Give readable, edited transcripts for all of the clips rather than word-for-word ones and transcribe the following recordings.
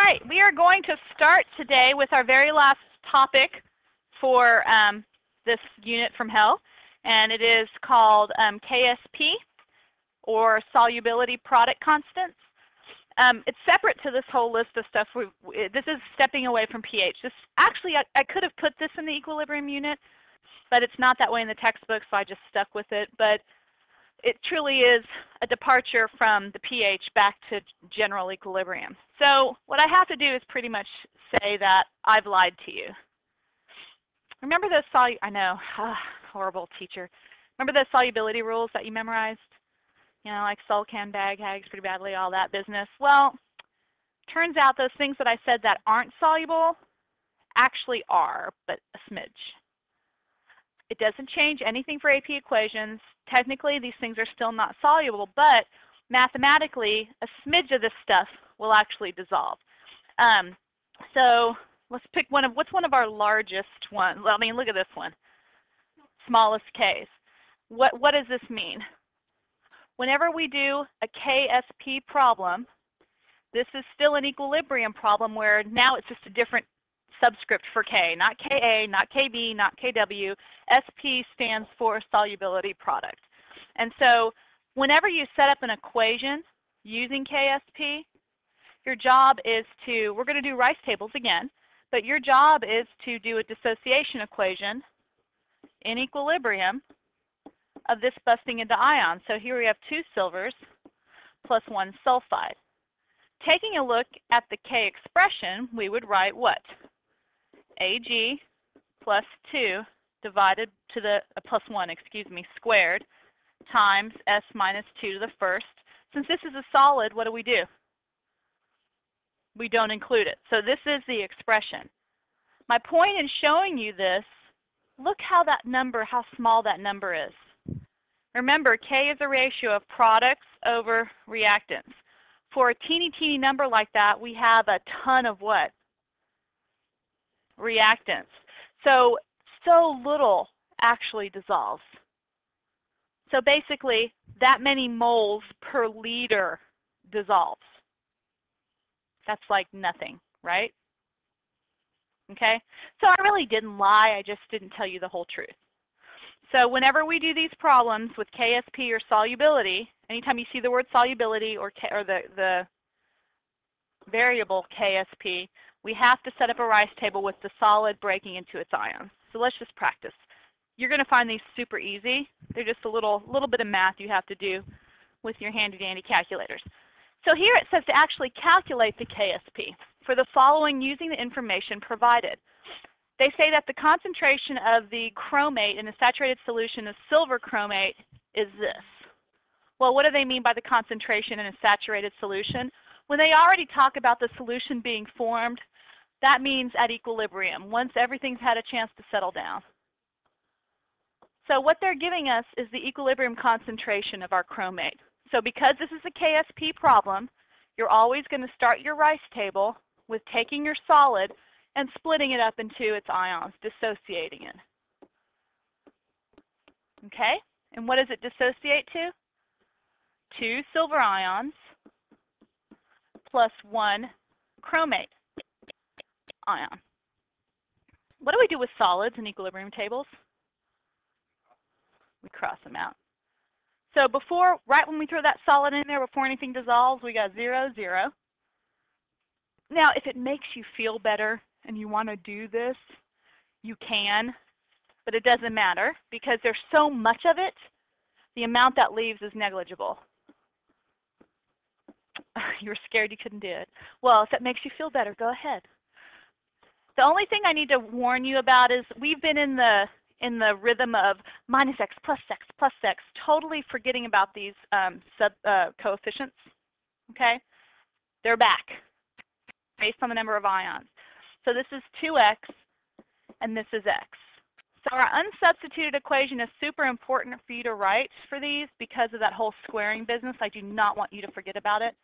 right, we are going to start today with our very last topic for this unit from hell, and it is called KSP, or solubility product constants. It's separate to this whole list of stuff. This is stepping away from pH. This actually, I could have put this in the equilibrium unit, but it's not that way in the textbook, so I just stuck with it. But it truly is a departure from the pH back to general equilibrium. So what I have to do is pretty much say that I've lied to you. Remember those I know, horrible teacher. Remember those solubility rules that you memorized? You know, like sol can bag hags pretty badly, all that business. Well, turns out those things that I said that aren't soluble actually are, but a smidge. It doesn't change anything for AP equations. Technically, these things are still not soluble, but mathematically, a smidge of this stuff will actually dissolve. So let's pick what's one of our largest ones? Well, I mean, look at this one, smallest K's. What does this mean? Whenever we do a KSP problem, this is still an equilibrium problem where now it's just a different subscript for K, not Ka, not Kb, not Kw. SP stands for solubility product. And so whenever you set up an equation using KSP, your job is to, we're going to do Rice tables again, but your job is to do a dissociation equation in equilibrium of this busting into ions. So here we have 2 silvers plus 1 sulfide. Taking a look at the K expression, we would write what? Ag plus 2 divided to the plus 1, excuse me, squared times S minus 2 to the first. Since this is a solid, what do? We don't include it. So this is the expression. My point in showing you this, look how that number, how small that number is. Remember, K is a ratio of products over reactants. For a teeny number like that, we have a ton of what? Reactants. So little actually dissolves. So basically, that many moles per liter dissolves. That's like nothing, right? Okay? So I really didn't lie, I just didn't tell you the whole truth. So whenever we do these problems with KSP or solubility, anytime you see the word solubility or the variable KSP, we have to set up a Rice table with the solid breaking into its ions. So let's just practice. You're going to find these super easy. They're just a little bit of math you have to do with your handy-dandy calculators. So here it says to actually calculate the KSP for the following using the information provided. They say that the concentration of the chromate in a saturated solution of silver chromate is this. Well, what do they mean by the concentration in a saturated solution? When they already talk about the solution being formed, that means at equilibrium, once everything's had a chance to settle down. So what they're giving us is the equilibrium concentration of our chromate. So because this is a KSP problem, you're always going to start your Rice table with taking your solid and splitting it up into its ions, dissociating it. Okay? And what does it dissociate to? 2 silver ions plus 1 chromate ion. What do we do with solids in equilibrium tables? We cross them out. So before, right when we throw that solid in there, before anything dissolves, we got 0, 0. Now, if it makes you feel better and you want to do this, you can, but it doesn't matter because there's so much of it, the amount that leaves is negligible. You were scared you couldn't do it. Well, if that makes you feel better, go ahead. The only thing I need to warn you about is we've been in the rhythm of minus x plus x, totally forgetting about these coefficients, okay? They're back based on the number of ions. So this is 2x, and this is x. So our unsubstituted equation is super important for you to write for these because of that whole squaring business. I do not want you to forget about it.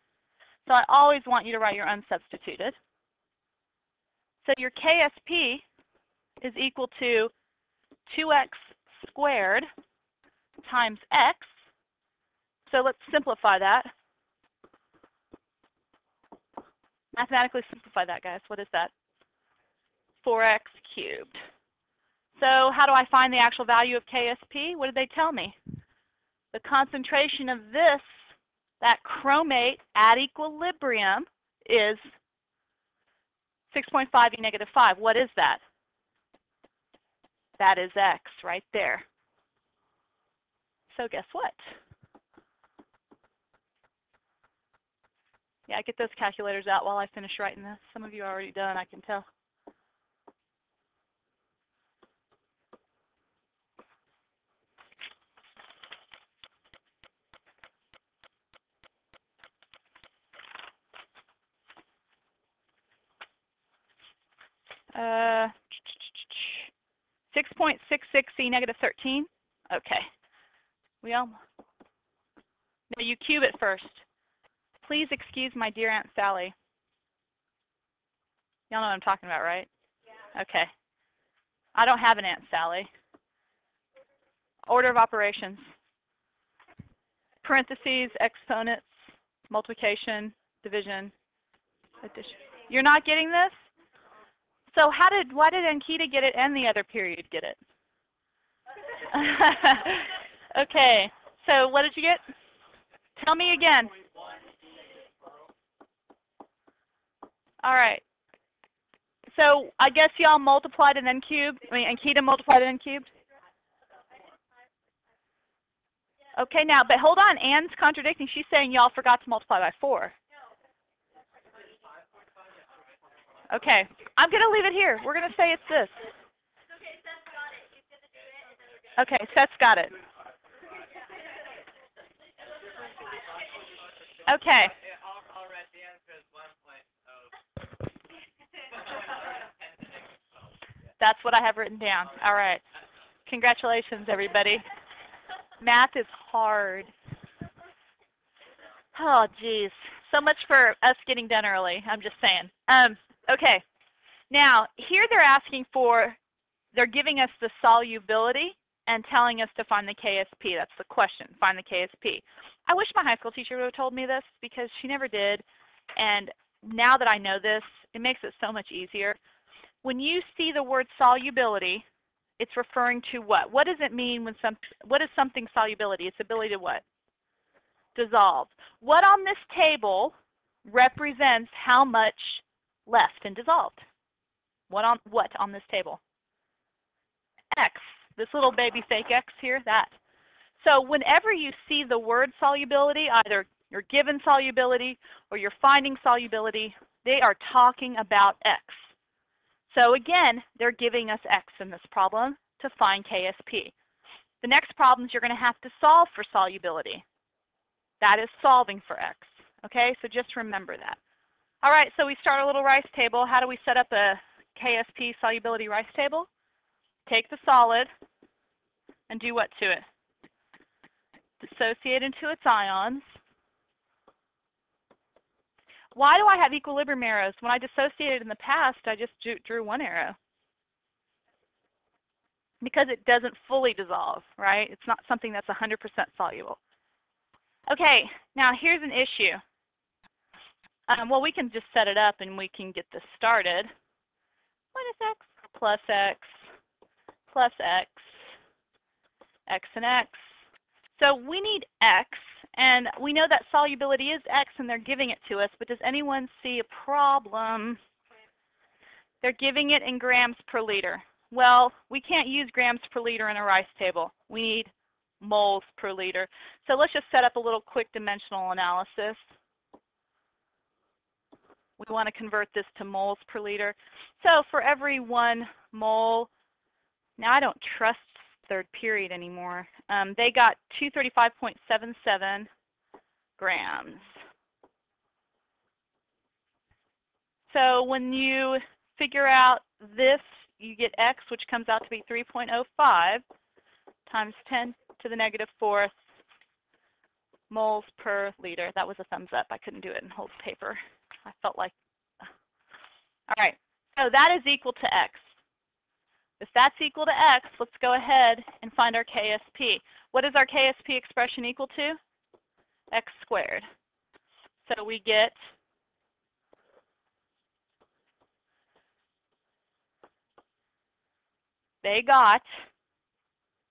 So I always want you to write your unsubstituted. So your KSP is equal to 2x squared times x. So let's simplify that. Mathematically simplify that, guys. What is that? 4x cubed. So how do I find the actual value of KSP? What did they tell me? The concentration of this, that chromate at equilibrium, is 6.5 e negative 5. What is that? That is X right there. So guess what? Yeah, get those calculators out while I finish writing this. Some of you are already done, I can tell. Uh, 6.66 e negative 13. Okay. No, you cube it first. Please excuse my dear Aunt Sally. Y'all know what I'm talking about, right? Yeah. Okay. I don't have an Aunt Sally. Order of operations. Parentheses, exponents, multiplication, division, addition. You're not getting this? So why did Ankita get it and the other period get it? Okay, so what did you get? Tell me again. All right. So I guess y'all multiplied and then cubed. I mean, Ankita multiplied and then cubed. Okay, now, but hold on. Anne's contradicting. She's saying y'all forgot to multiply by 4. Okay, I'm going to leave it here. We're going to say it's this. Okay, Seth's got it. Okay. That's what I have written down. All right. Congratulations, everybody. Math is hard. Oh, geez. So much for us getting done early. I'm just saying. Okay. Now, here they're giving us the solubility and telling us to find the KSP. That's the question, find the KSP. I wish my high school teacher would have told me this because she never did. And now that I know this, it makes it so much easier. When you see the word solubility, it's referring to what? What does it mean when what is something solubility? Its ability to what? Dissolve. What on this table represents how much left and dissolved? What on this table? X. This little baby fake X here, that. So whenever you see the word solubility, either you're given solubility or you're finding solubility, they are talking about X. So again, they're giving us X in this problem to find KSP. The next problems you're going to have to solve for solubility. That is solving for X. Okay, so just remember that. All right, so we start a little rice table. How do we set up a KSP solubility rice table? Take the solid and do what to it? Dissociate into its ions. Why do I have equilibrium arrows? When I dissociated in the past, I just drew one arrow. Because it doesn't fully dissolve, right? It's not something that's 100% soluble. Okay, now here's an issue. Well, we can just set it up and we can get this started. What is X plus X plus X, X and X? So we need X, and we know that solubility is X and they're giving it to us, but does anyone see a problem? They're giving it in grams per liter. Well, we can't use grams per liter in a rice table. We need moles per liter. So let's just set up a little quick dimensional analysis. We want to convert this to moles per liter. So for every 1 mole, now I don't trust third period anymore. They got 235.77 grams. So when you figure out this, you get X, which comes out to be 3.05 times 10 to the negative 4th moles per liter. That was a thumbs up. I couldn't do it in whole paper. I felt like, all right. So that is equal to X. If that's equal to X, let's go ahead and find our KSP. What is our KSP expression equal to? X squared. So we get they got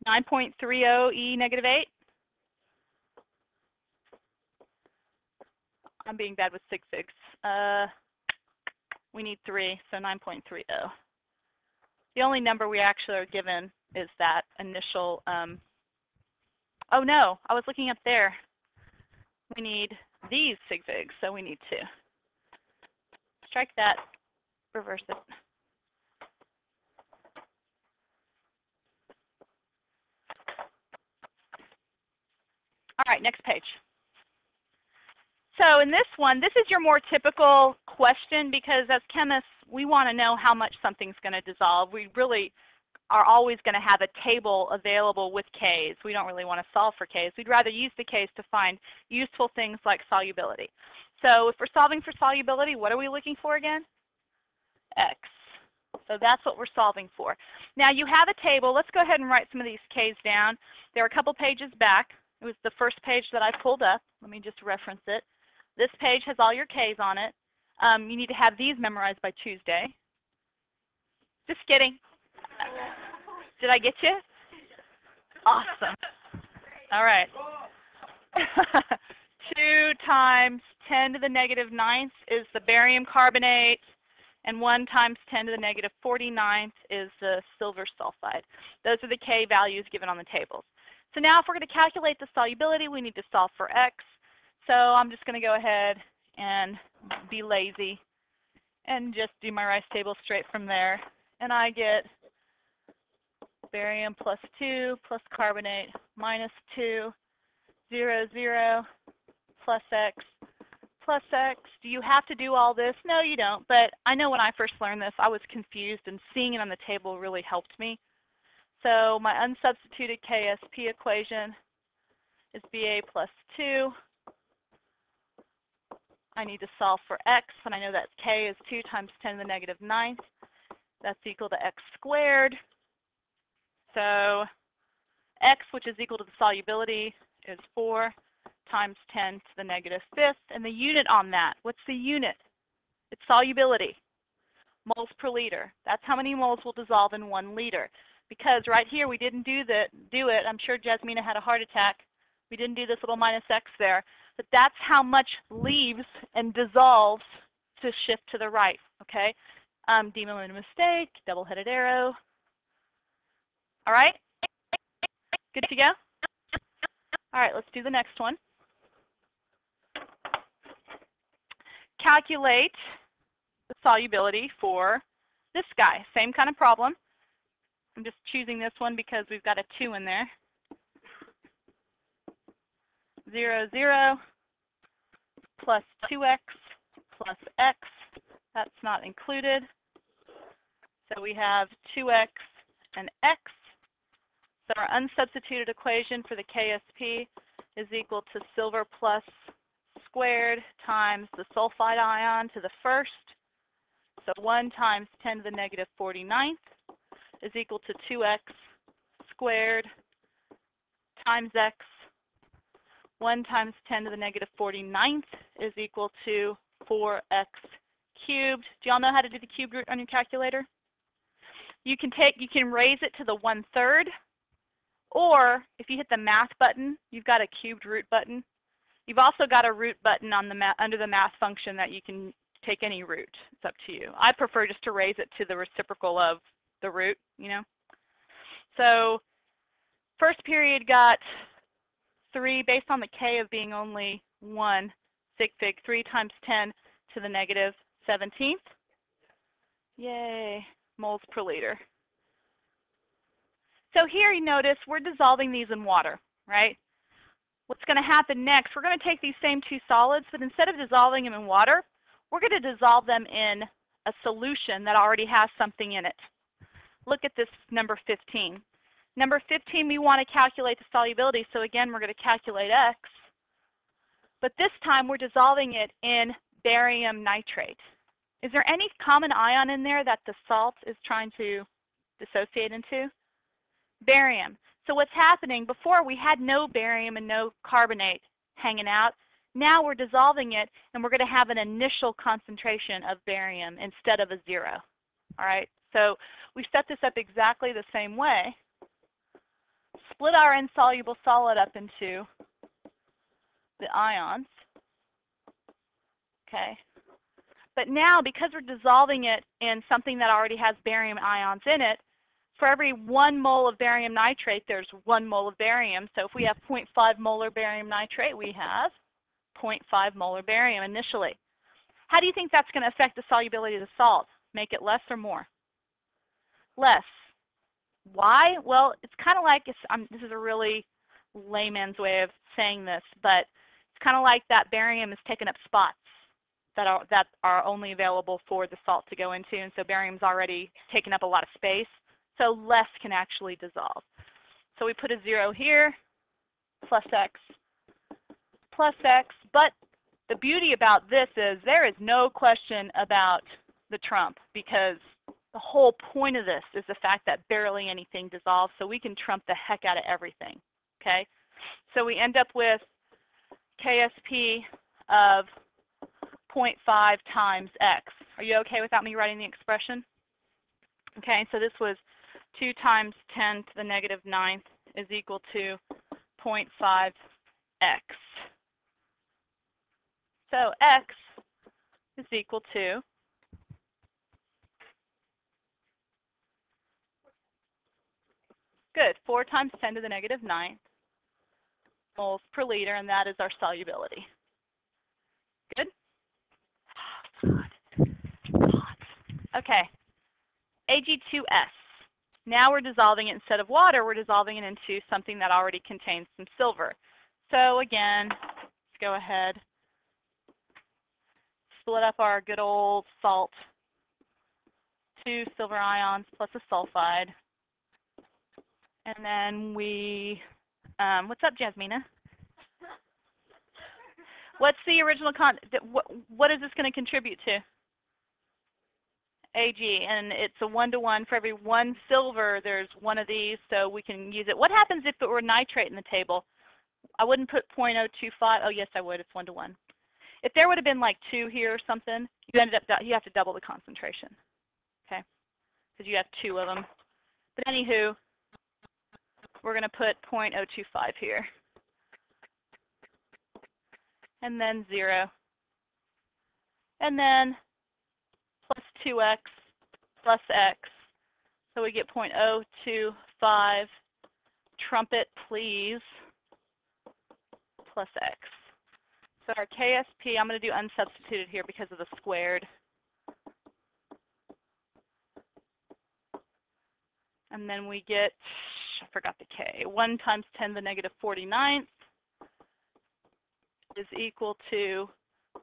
9.30 E -8. I'm being bad with sig figs. We need 3, so 9.30. The only number we actually are given is that initial, oh no, I was looking up there. We need these sig figs, so we need 2. Strike that, reverse it. All right, next page. So in this one, this is your more typical question because as chemists, we want to know how much something's going to dissolve. We really are always going to have a table available with Ks. We don't really want to solve for Ks. We'd rather use the Ks to find useful things like solubility. So if we're solving for solubility, what are we looking for again? X. So that's what we're solving for. Now you have a table. Let's go ahead and write some of these Ks down. They're a couple pages back. It was the first page that I pulled up. Let me just reference it. This page has all your Ks on it. You need to have these memorized by Tuesday. Just kidding. Did I get you? Awesome. All right. 2 times 10 to the -9th is the barium carbonate, and 1 times 10 to the -49th is the silver sulfide. Those are the K values given on the tables. So now if we're going to calculate the solubility, we need to solve for X. So I'm just going to go ahead and be lazy and just do my rice table straight from there. And I get barium plus 2 plus carbonate minus 2, 0, 0, plus X, plus X. Do you have to do all this? No, you don't. But I know when I first learned this, I was confused, and seeing it on the table really helped me. So my unsubstituted KSP equation is Ba plus 2. I need to solve for X, and I know that K is 2 times 10 to the -9th. That's equal to X squared. So X, which is equal to the solubility, is 4 times 10 to the -5th. And the unit on that, what's the unit? It's solubility, moles per liter. That's how many moles will dissolve in 1 liter. Because right here we didn't do it. I'm sure Jasmina had a heart attack. We didn't do this little minus X there. But that's how much leaves and dissolves to shift to the right, okay? Demo made a mistake, double-headed arrow. All right? Good to go? All right, let's do the next one. Calculate the solubility for this guy. Same kind of problem. I'm just choosing this one because we've got a 2 in there. 0, 0, plus 2x plus x. That's not included. So we have 2x and x. So our unsubstituted equation for the KSP is equal to silver plus squared times the sulfide ion to the first. So 1 times 10 to the -49th is equal to 2x squared times x. 1 times 10 to the -49th is equal to 4x cubed. Do y'all know how to do the cube root on your calculator? You can raise it to the 1/3, or if you hit the math button, you've got a cubed root button. You've also got a root button on the under the math function that you can take any root. It's up to you. I prefer just to raise it to the reciprocal of the root, you know. So first period got 3 based on the K of being only 1 sig fig, 3 times 10 to the -17th. Yay, moles per liter. So here you notice we're dissolving these in water, right? What's going to happen next, we're going to take these same 2 solids, but instead of dissolving them in water, we're going to dissolve them in a solution that already has something in it. Look at this number 15. Number 15, we want to calculate the solubility, so again, we're going to calculate X. But this time, we're dissolving it in barium nitrate. Is there any common ion in there that the salt is trying to dissociate into? Barium. So what's happening, before we had no barium and no carbonate hanging out. Now we're dissolving it, and we're going to have an initial concentration of barium instead of a 0. All right? So we set this up exactly the same way. Split our insoluble solid up into the ions. Okay. But now, because we're dissolving it in something that already has barium ions in it, for every 1 mole of barium nitrate, there's 1 mole of barium. So if we have 0.5 molar barium nitrate, we have 0.5 molar barium initially. How do you think that's going to affect the solubility of the salt? Make it less or more? Less. Why? Well, it's kind of like, this is a really layman's way of saying this, but it's kind of like that barium is taking up spots that are only available for the salt to go into, and so barium's already taken up a lot of space, so less can actually dissolve. So we put a 0 here, plus X, but the beauty about this is there is no question about the trump, because the whole point of this is the fact that barely anything dissolves, so we can trump the heck out of everything, okay? So we end up with KSP of 0.5 times X. Are you okay without me writing the expression? Okay, so this was 2 times 10 to the negative 9th is equal to 0.5 X. So X is equal to good, 4 times 10 to the negative 9th moles per liter, and that is our solubility. Good? Okay, Ag2S. Now we're dissolving it instead of water, we're dissolving it into something that already contains some silver. So again, let's go ahead, split up our good old salt, 2 silver ions plus a sulfide. And then we, what's up, Jasmina? What's the original what is this going to contribute to? Ag, and it's a 1-to-1. For every 1 silver, there's 1 of these, so we can use it. What happens if it were nitrate in the table? I wouldn't put 0.025. Oh, yes, I would. It's 1-to-1. If there would have been like 2 here or something, you have to double the concentration, okay? Because you have 2 of them. But anywho, we're going to put 0.025 here. And then 0. And then plus 2x plus x. So we get 0.025, trumpet please, plus x. So our KSP, I'm going to do unsubstituted here because of the squared. And then we get, I forgot the K, 1 times 10 to the negative 49th is equal to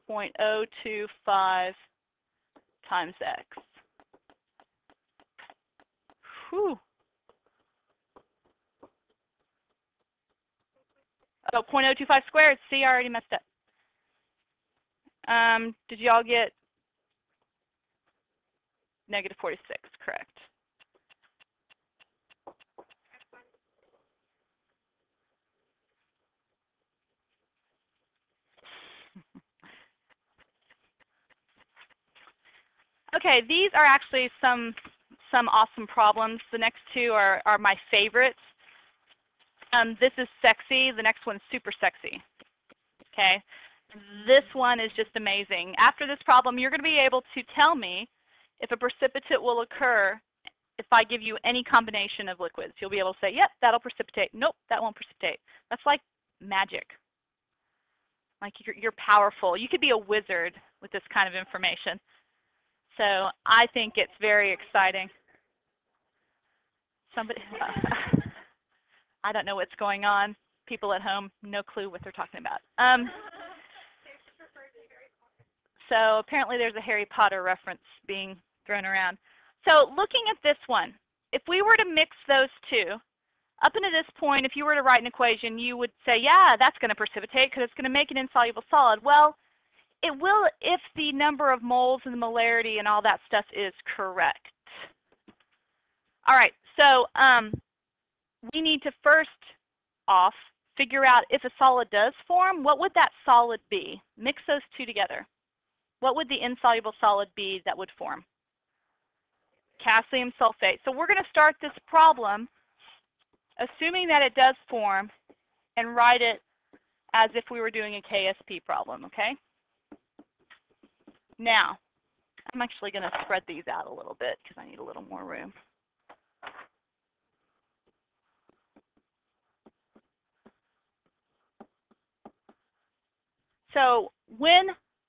0.025 times x. Whew. Oh, 0.025 squared. See, I already messed up. Did y'all get negative 46? Correct. Okay, these are actually some awesome problems. The next 2 are my favorites. This is sexy. The next one's super sexy. Okay, this one is just amazing. After this problem, you're going to be able to tell me if a precipitate will occur if I give you any combination of liquids. You'll be able to say, yep, that'll precipitate. Nope, that won't precipitate. That's like magic. Like you're powerful. You could be a wizard with this kind of information. So I think it's very exciting. Somebody, I don't know what's going on. People at home, no clue what they're talking about. So apparently there's a Harry Potter reference being thrown around. So looking at this one, if we were to mix those 2, up until this point, if you were to write an equation, you would say, yeah, that's going to precipitate because it's going to make an insoluble solid. Well, it will if the number of moles and the molarity and all that stuff is correct. All right, so we need to first off figure out if a solid does form, what would that solid be? Mix those 2 together. What would the insoluble solid be that would form? calcium sulfate. So we're going to start this problem assuming that it does form and write it as if we were doing a KSP problem, okay? Now, I'm actually going to spread these out a little bit because I need a little more room. So when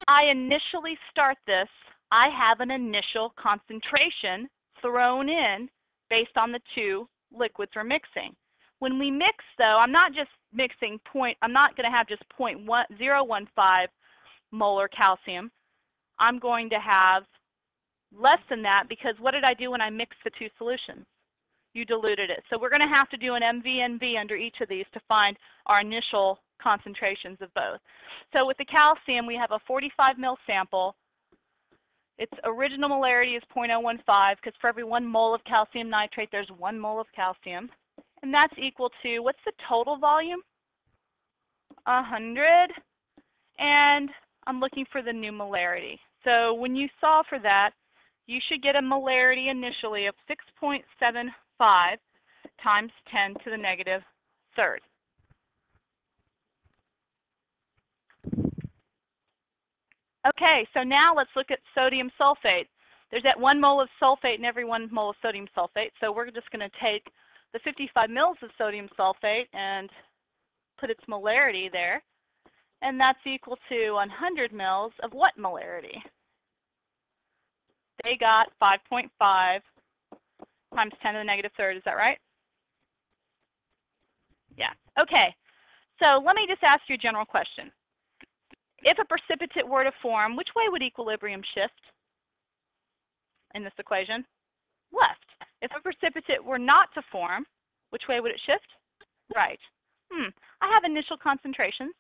I initially start this, I have an initial concentration thrown in based on the two liquids we're mixing. When we mix, though, I'm not just mixing I'm not going to have just 0.015 molar calcium. I'm going to have less than that because what did I do when I mixed the two solutions? You diluted it. So we're going to have to do an MV/NV under each of these to find our initial concentrations of both. So with the calcium, we have a 45 ml sample. Its original molarity is 0.015 because for every 1 mole of calcium nitrate, there's 1 mole of calcium. And that's equal to, what's the total volume? 100. And I'm looking for the new molarity. So when you solve for that, you should get a molarity initially of 6.75 times 10 to the negative third. Okay, so now let's look at sodium sulfate. There's that 1 mole of sulfate in every 1 mole of sodium sulfate. So we're just going to take the 55 mils of sodium sulfate and put its molarity there. And that's equal to 100 mils of what molarity? They got 5.5 times 10 to the negative third. Is that right? Yeah. Okay. So let me just ask you a general question. If a precipitate were to form, which way would equilibrium shift in this equation? Left. If a precipitate were not to form, which way would it shift? Right. I have initial concentrations.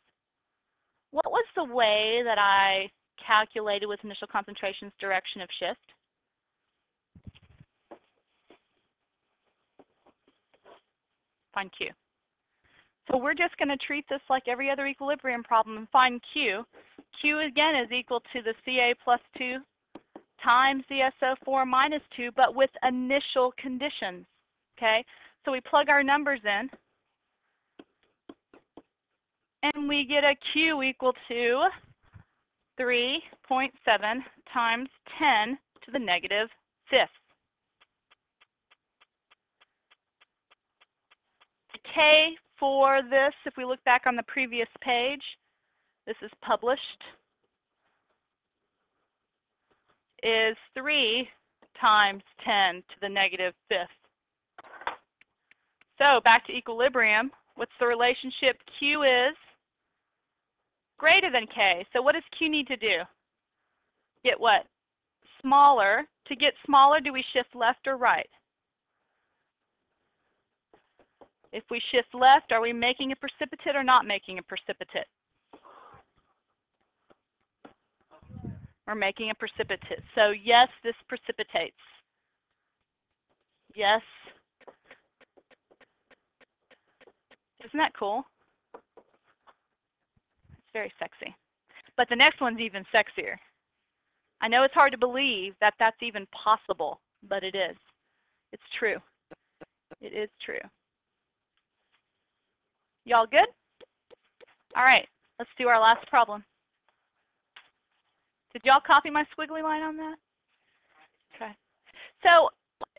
What was the way that I calculated with initial concentrations direction of shift? Find Q. So we're just going to treat this like every other equilibrium problem and find Q. Q again is equal to the Ca plus 2 times the SO4 minus 2, but with initial conditions. Okay? So we plug our numbers in, and we get a Q equal to 3.7 times 10 to the negative fifth. K for this, if we look back on the previous page, this is published, is 3 times 10 to the negative fifth. So back to equilibrium. What's the relationship? Q is greater than K. So what does Q need to do? Get what? Smaller. To get smaller, do we shift left or right? If we shift left, are we making a precipitate or not making a precipitate? We're making a precipitate. So yes, this precipitates. Yes. Isn't that cool? It's very sexy. But the next one's even sexier. I know it's hard to believe that that's even possible, but it is. It's true. It is true. Y'all good? All right, let's do our last problem. Did y'all copy my squiggly line on that? Okay. So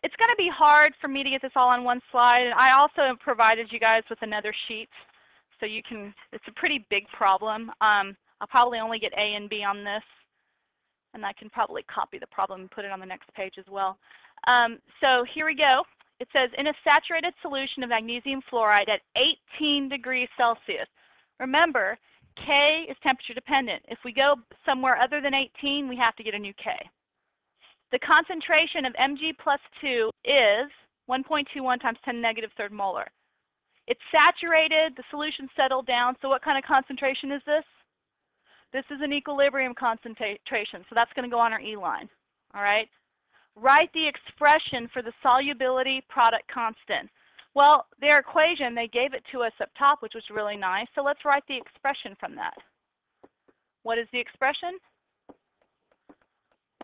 it's going to be hard for me to get this all on one slide. And I also have provided you guys with another sheet. So you can, it's a pretty big problem. I'll probably only get A and B on this. And I can probably copy the problem and put it on the next page as well. So here we go. It says, in a saturated solution of magnesium fluoride at 18 degrees Celsius. Remember, K is temperature dependent. If we go somewhere other than 18, we have to get a new K. The concentration of Mg plus 2 is 1.21 times 10 to the negative third molar. It's saturated, the solution settled down, so what kind of concentration is this? This is an equilibrium concentration, so that's going to go on our E line. All right? Write the expression for the solubility product constant. Well, their equation, they gave it to us up top, which was really nice. So let's write the expression from that. What is the expression?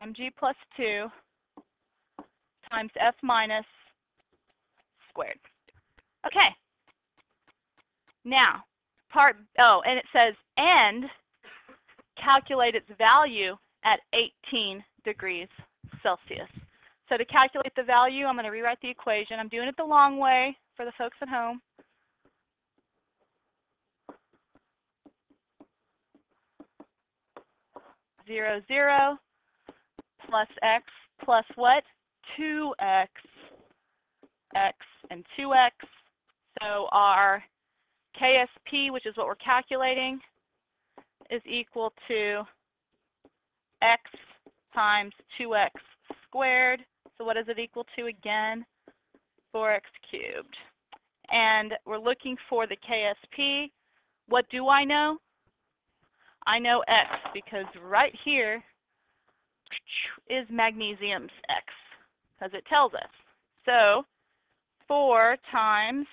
Mg plus 2 times F minus squared. Okay. Now, and it says, and calculate its value at 18 degrees Celsius. So to calculate the value, I'm going to rewrite the equation. I'm doing it the long way for the folks at home. Zero, zero, plus x, plus what? 2x, x, and 2x. So our KSP, which is what we're calculating, is equal to x times 2x squared. So what is it equal to again? 4x cubed. And we're looking for the KSP. What do I know? I know x because right here is magnesium's x, because it tells us. So 4 times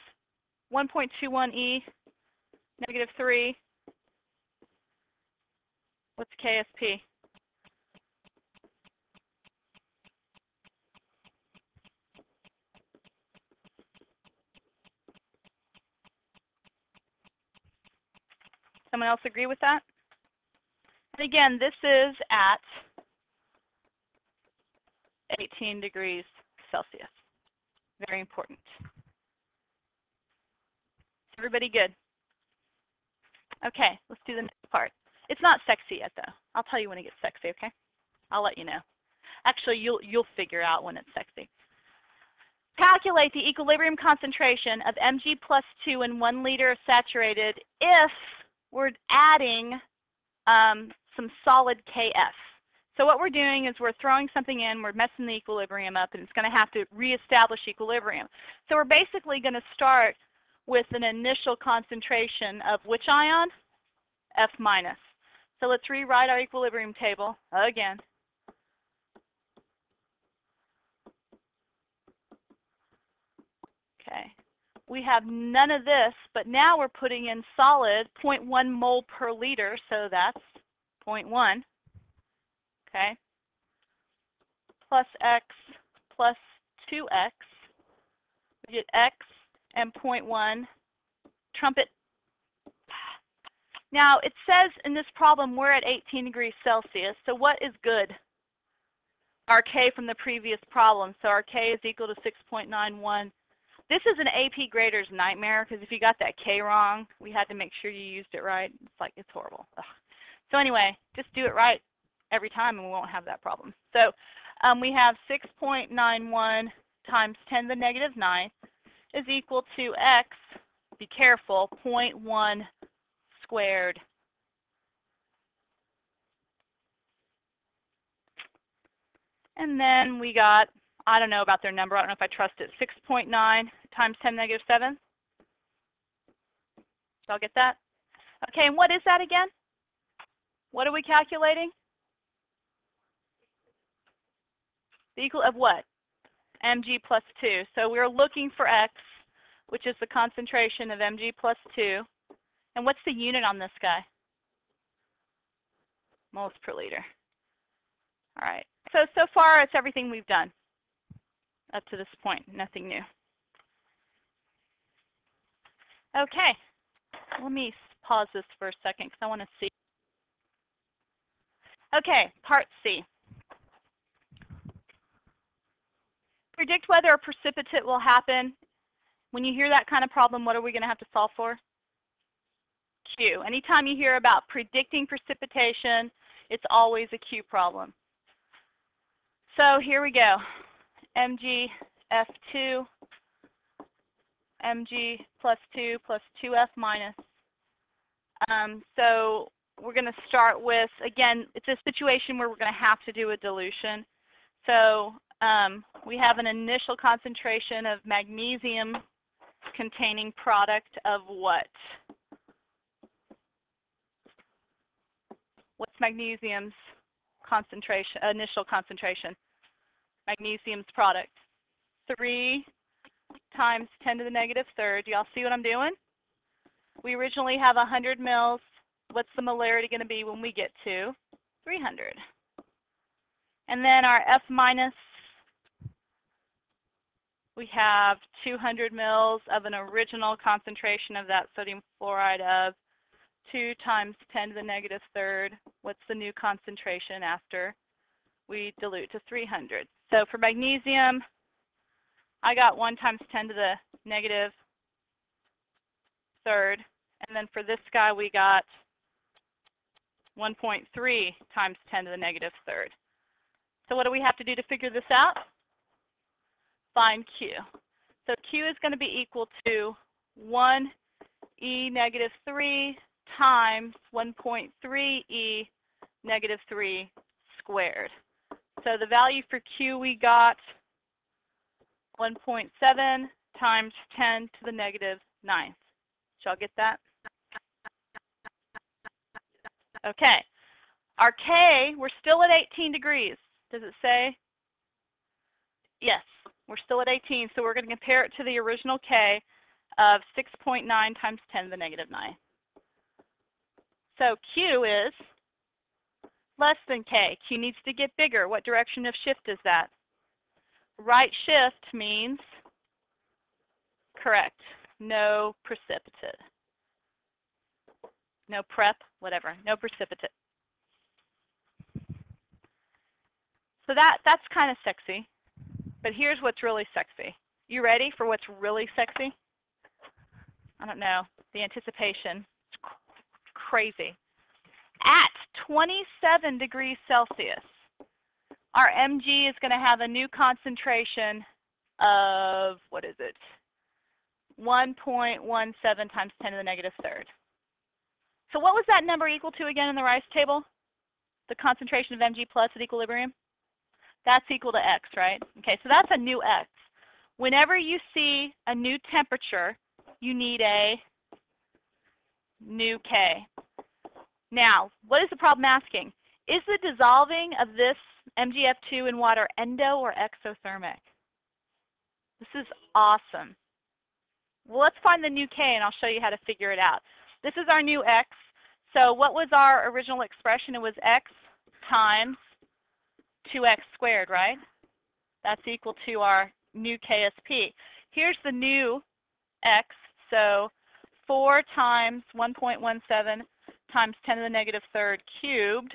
1.21e negative 3. What's KSP? Someone else agree with that? And again, this is at 18 degrees Celsius. Very important. Everybody good? Okay, let's do the next part. It's not sexy yet, though. I'll tell you when it gets sexy, okay? I'll let you know. Actually, you'll figure out when it's sexy. Calculate the equilibrium concentration of Mg plus 2 in 1 liter of saturated if we're adding some solid Kf. So what we're doing is we're throwing something in, we're messing the equilibrium up, and it's going to have to reestablish equilibrium. So we're basically going to start with an initial concentration of which ion? F minus. So let's rewrite our equilibrium table again. Okay. We have none of this, but now we're putting in solid 0.1 mole per liter, so that's 0.1. Okay. Plus x plus 2x. We get x and 0.1. Trumpet. Now, it says in this problem we're at 18 degrees Celsius, so what is good? Our K from the previous problem, so our K is equal to 6.91. This is an AP grader's nightmare, because if you got that K wrong, we had to make sure you used it right. It's horrible. Ugh. So anyway, just do it right every time and we won't have that problem. So we have 6.91 times 10 to the negative 9 is equal to x, be careful, 0.1 squared. And then we got, I don't know about their number, I don't know if I trust it, 6.9 times 10 to the negative 7. Y'all get that? Okay, and what is that again? What are we calculating? The equal of what? Mg plus 2. So we're looking for x, which is the concentration of Mg plus 2. And what's the unit on this guy? Moles per liter. All right. So far, it's everything we've done up to this point. Nothing new. Okay. Let me pause this for a second because I want to see. Okay, part C. Predict whether a precipitate will happen. When you hear that kind of problem, what are we going to have to solve for? Q. Anytime you hear about predicting precipitation, it's always a Q problem. So here we go. Mg F2, Mg plus 2 plus 2F minus. So we're going to start with, again, it's a situation where we're going to have to do a dilution. So we have an initial concentration of magnesium containing product of what? What's magnesium's concentration, initial concentration? Magnesium's product. 3 times 10 to the negative third. Do y'all see what I'm doing? We originally have 100 mils. What's the molarity going to be when we get to 300? And then our F minus we have 200 mils of an original concentration of that sodium fluoride of 2 times 10 to the negative third. What's the new concentration after we dilute to 300? So for magnesium, I got 1 times 10 to the negative third. And then for this guy, we got 1.3 times 10 to the negative third. So what do we have to do to figure this out? Find Q. So Q is going to be equal to 1e negative 3 times 1.3e negative 3 squared. So the value for Q we got 1.7 times 10 to the negative 9th. Did y'all get that? Okay. Our K, we're still at 18 degrees. Does it say? Yes, we're still at 18, so we're going to compare it to the original K of 6.9 times 10 to the negative 9. So Q is less than K. Q needs to get bigger. What direction of shift is that? Right shift means correct. No precipitate. No prep, whatever. No precipitate. So that's kind of sexy. But here's what's really sexy. You ready for what's really sexy? I don't know. The anticipation. It's crazy. At 27 degrees Celsius, our Mg is going to have a new concentration of, what is it? 1.17 times 10 to the negative third. So what was that number equal to again in the Rice table? The concentration of Mg plus at equilibrium? That's equal to X, right? Okay, so that's a new X. Whenever you see a new temperature, you need a new K. Now, what is the problem asking? Is the dissolving of this MgF2 in water endo or exothermic? This is awesome. Well, let's find the new K, and I'll show you how to figure it out. This is our new X. So what was our original expression? It was X times 2x squared, right? That's equal to our new KSP. Here's the new X. So 4 times 1.17 times 10 to the negative third cubed.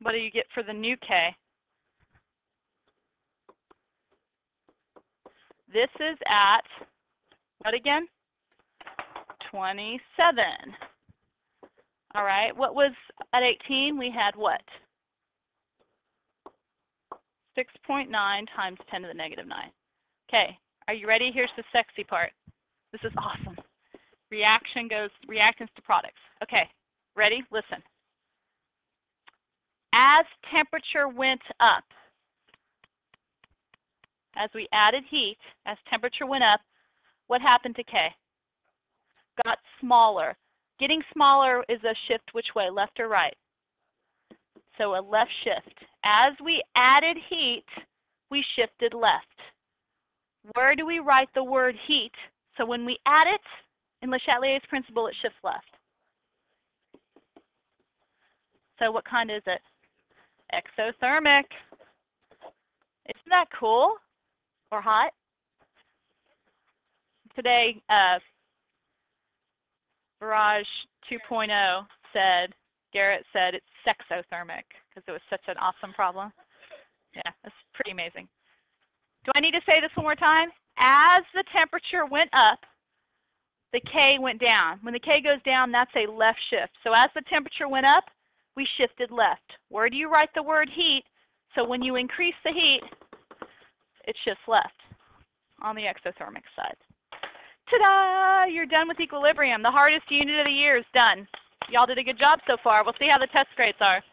What do you get for the new K? This is at, what again? 27. All right, what was at 18? We had what? 6.9 times 10 to the negative 9. Okay, are you ready? Here's the sexy part. This is awesome. Reactants to products. Okay, ready? Listen. As temperature went up, as we added heat, as temperature went up, what happened to K? Got smaller. Getting smaller is a shift which way, left or right? So a left shift. As we added heat, we shifted left. Where do we write the word heat? So when we add it, in Le Chatelier's principle, it shifts left. So what kind is it? Exothermic. Isn't that cool? Or hot? Today, Barrage 2.0 said, Garrett said it's sexothermic because it was such an awesome problem. Yeah, that's pretty amazing. Do I need to say this one more time? As the temperature went up, the K went down. When the K goes down, that's a left shift. So as the temperature went up, we shifted left. Where do you write the word heat? So when you increase the heat, it shifts left on the exothermic side. Ta-da! You're done with equilibrium. The hardest unit of the year is done. Y'all did a good job so far. We'll see how the test grades are.